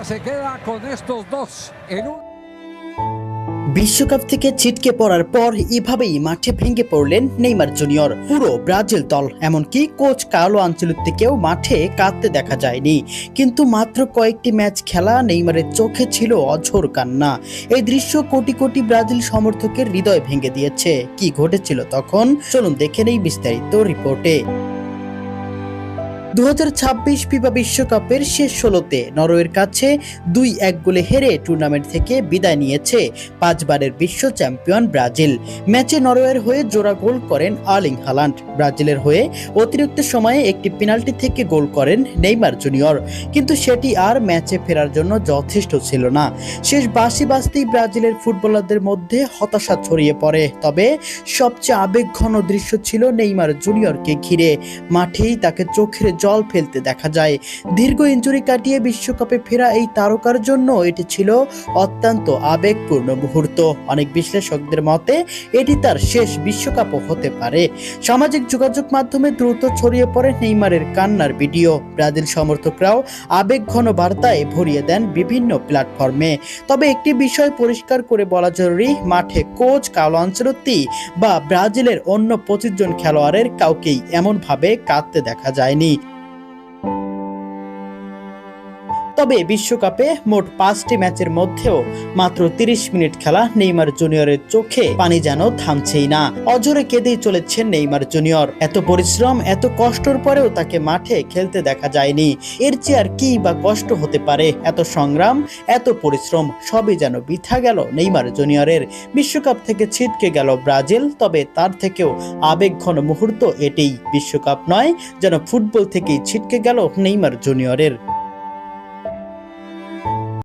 Se queda con estos dos en un... বিশ্বকাপ থেকে ছিটকে পড়ার পর এভাবেই মাঠে ভেঙে পড়লেন নেইমার জুনিয়র। পুরো ব্রাজিল দল এমনকি কোচ কার্লো আনচেলত্তিকেও মাঠে কাঁদতে দেখা যায়নি। কিন্তু মাত্র কয়েকটি ম্যাচ খেলা নেইমারের চোখে ছিল অঝোর কান্না। এই দৃশ্য কোটি কোটি ব্রাজিল সমর্থকের হৃদয় ভেঙে দিয়েছে। কি ঘটেছিল তখন, চলুন দেখে নেই বিস্তারিত রিপোর্টে। 2026 ফিফা বিশ্বকাপের শেষ 16তে নরওয়ের কাছে 2-1 গোলে হেরে টুর্নামেন্ট থেকে বিদায় নিয়েছে 5 বারের বিশ্ব চ্যাম্পিয়ন ব্রাজিল। ম্যাচে নরওয়ের হয়ে জোড়া গোল করেন আর্লিং হালান্ড। ব্রাজিলের হয়ে অতিরিক্ত সময়ে একটি পেনাল্টি থেকে গোল করেন নেইমার জুনিয়র। কিন্তু সেটি আর ম্যাচে ফেরার জন্য যথেষ্ট ছিল না। শেষ বাঁশি বাজতেই ব্রাজিলের ফুটবলারদের মধ্যে হতাশা ছড়িয়ে পড়ে। তবে সবচেয়ে আবেগঘন দৃশ্য ছিল নেইমার জুনিয়রকে ঘিরে। মাঠেই তাকে চোখের জল ফেলতে দেখা যায়। দীর্ঘ ইনজুরি কাটিয়ে বিশ্বকাপে ফেরা এই তারকার জন্য এটি ছিল অত্যন্ত আবেগপূর্ণ মুহূর্ত। অনেক বিশ্লেষকদের মতে এটি তার শেষ বিশ্বকাপও হতে পারে। সামাজিক যোগাযোগ মাধ্যমে দ্রুত ছড়িয়ে পড়ে নেইমারের কান্নার ভিডিও। ব্রাজিল সমর্থকরাও আবেগঘন বার্তায় ভরিয়ে দেন বিভিন্ন প্ল্যাটফর্মে। তবে একটি বিষয় পরিষ্কার করে বলা জরুরি, মাঠে কোচ কার্লো আনচেলত্তি বা ব্রাজিলের অন্য 25 জন খেলোয়াড়ের কাউকেই এমনভাবে কাঁদতে দেখা যায়নি। তবে বিশ্বকাপে মোট 5টি ম্যাচের মধ্যেও মাত্র 30 মিনিট খেলা নেইমার জুনিয়রের চোখে পানি যেন থামছেই না। অঝরে কেঁদেই চলেছেন নেইমার জুনিয়র। এত পরিশ্রম, এত কষ্টর পরেও তাকে মাঠে খেলতে দেখা যায়নি। এর চেয়ে আর কি বা কষ্ট হতে পারে? এত সংগ্রাম, এত পরিশ্রম সবই যেন বৃথা গেল নেইমার জুনিয়রের। বিশ্বকাপ থেকে ছিটকে গেল ব্রাজিল, তবে তার থেকেও আবেগঘন মুহূর্ত এটিই। বিশ্বকাপ নয়, যেন ফুটবল থেকেই ছিটকে গেল নেইমার জুনিয়রের।